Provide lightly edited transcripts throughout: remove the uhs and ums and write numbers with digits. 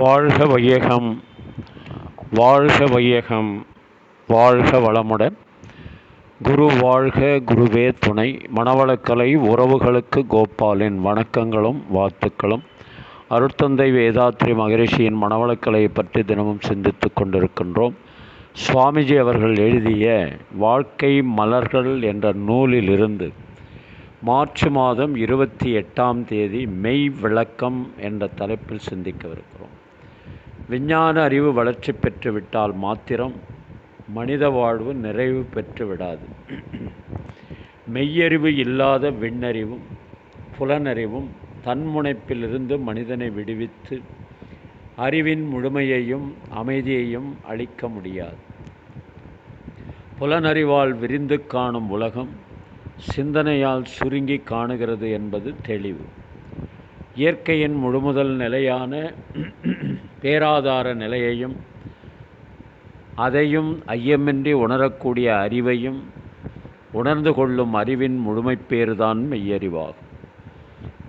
வாழ்க வையகம், வாழ்க வையகம், வாழ்க வளமுடன். குரு வாழ்க, குருவே துணை. மனவளக்கலை உறவுகளுக்கு கோபாலின் வணக்கங்களும் வாழ்த்துக்களும். அருட்தந்தை வேதாத்ரி மகரிஷியின் மனவளக்கலையை பற்றி தினமும் சிந்தித்து கொண்டிருக்கின்றோம். சுவாமிஜி அவர்கள் எழுதிய வாழ்க்கை மலர்கள் என்ற நூலிலிருந்து மார்ச் மாதம் 28 மெய் விளக்கம் என்ற தலைப்பில் சிந்திக்கவிருக்கிறோம். விஞ்ஞான அறிவு வளர்ச்சி பெற்றுவிட்டால் மாத்திரம் மனித வாழ்வு நிறைவு பெற்று விடாது. மெய்யறிவு இல்லாத விண்ணறிவும் புலனறிவும் தன்முனைப்பிலிருந்து மனிதனை விடுவித்து அறிவின் முழுமையையும் அமைதியையும் அளிக்க முடியாது. புலனறிவால் விரிந்து காணும் உலகம் சிந்தனையால் சுருங்கி காணுகிறது என்பது தெளிவு. இயற்கையின் முழுமுதல் நிலையான பேராதார நிலையையும் அதையும் ஐயமின்றி உணரக்கூடிய அறிவையும் உணர்ந்து கொள்ளும் அறிவின் முழுமைப்பேறுதான் மெய்யறிவாகும்.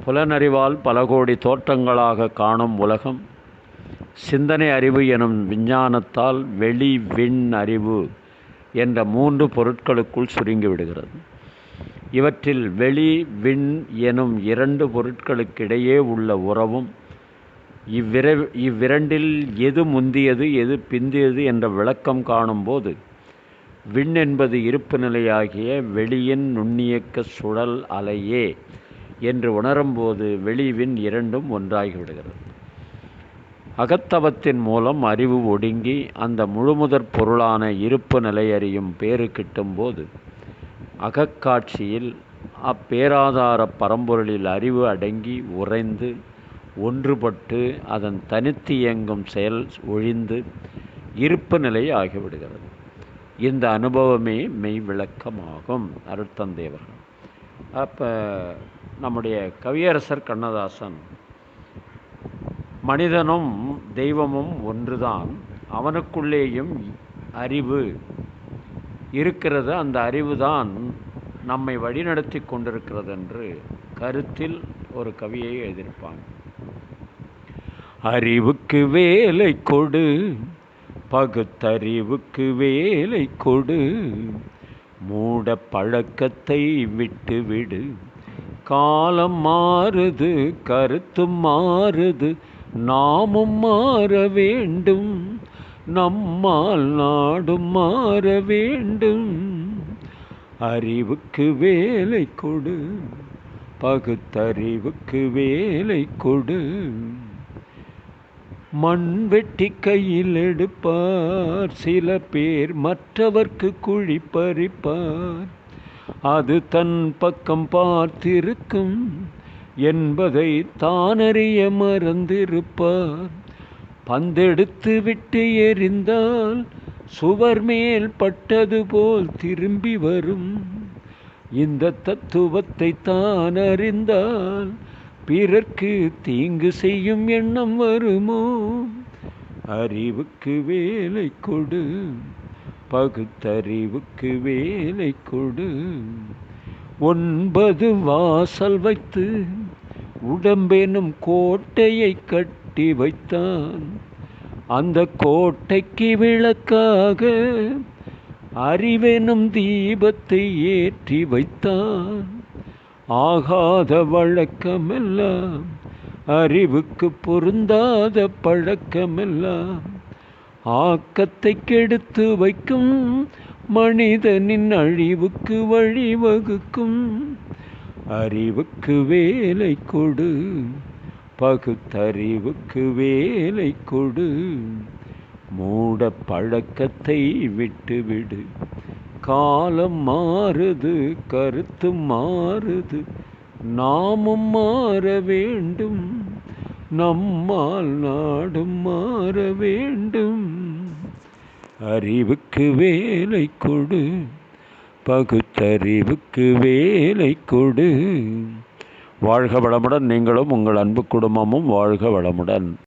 புலனறிவால் பல கோடி தோற்றங்களாக காணும் உலகம் சிந்தனை அறிவு எனும் விஞ்ஞானத்தால் வெளி விண் அறிவு என்ற 3 பொருட்களுக்குள் சுருங்கிவிடுகிறது. இவற்றில் வெளி விண் எனும் 2 பொருட்களுக்கிடையே உள்ள உறவும் இவ்விரண்டில் எது முந்தியது எது பிந்தியது என்ற விளக்கம் காணும்போது விண் என்பது இருப்பு நிலையாகிய வெளியின் நுண்ணியக்க சுழல் அலையே என்று உணரும்போது வெளிவின் இரண்டும் ஒன்றாகிவிடுகிறது. அகத்தவத்தின் மூலம் அறிவு ஒடுங்கி அந்த முழுமுதற் பொருளான இருப்பு நிலையறியும் பேறு கிட்டும்போது அகக்காட்சியில் அப்பேராதார பரம்பொருளில் அறிவு அடங்கி உறைந்து ஒன்றுபட்டு அதன் தனித்து இயங்கும் செயல் ஒழிந்து இருப்பு நிலை ஆகிவிடுகிறது. இந்த அனுபவமே மெய் விளக்கமாகும். அருட்தந்தை அவர்கள் அப்போ நம்முடைய கவியரசர் கண்ணதாசன் மனிதனும் தெய்வமும் ஒன்றுதான், அவனுக்குள்ளேயும் அறிவு இருக்கிறது, அந்த அறிவு தான் நம்மை வழிநடத்தி கொண்டிருக்கிறது என்று கருத்தில் ஒரு கவியை எழுதியிருப்பாங்க. அறிவுக்கு வேலை கொடு, பகுத்தறிவுக்கு வேலை கொடு, மூட பழக்கத்தை விட்டுவிடு, காலம் மாறுது கருத்தும் மாறுது, நாமும் மாற வேண்டும், நம்மால் நாடும் மாற வேண்டும். அறிவுக்கு வேலை கொடு, பகுத்தறிவுக்கு வேலை கொடு. மண் வெட்டி கையில் எடுப்பார் சில பேர், மற்றவர்க்கு குழி பறிப்பார், அது தன் பக்கம் பார்த்திருக்கும் என்பதை தானறிய மறந்திருப்பார். பந்தெடுத்து விட்டு எறிந்தால் சுவர் மேல் பட்டது போல் திரும்பி வரும். இந்த தத்துவத்தை தான் அறிந்தால் பிறர்க்கு தீங்கு செய்யும் எண்ணம் வருமோ? அறிவுக்கு வேலை கொடு, பகுத்தறிவுக்கு வேலை கொடு. 9 வாசல் வைத்து உடம்பெனும் கோட்டையை கட்டி வைத்தான், அந்த கோட்டைக்கு விளக்காக அறிவெனும் தீபத்தை ஏற்றி வைத்தான். ஆகாத வழக்கமெல்லாம் அறிவுக்கு பொருந்தாத பழக்கமெல்லாம் ஆக்கத்தை கெடுத்து வைக்கும், மனிதனின் அழிவுக்கு வழிவகுக்கும். அறிவுக்கு வேலை கொடு, பகுத்தறிவுக்கு வேலை கொடு, மூட பழக்கத்தை விட்டுவிடு, காலம் மாறுது கருத்து மாறுது, நாமும் மாற வேண்டும், நம்மால் நாடும் மாற வேண்டும். அறிவுக்கு வேலை கொடு, பகுத்தறிவுக்கு வேலை கொடு. வாழ்க வளமுடன். நீங்களும் உங்கள் அன்பு குடும்பமும் வாழ்க வளமுடன்.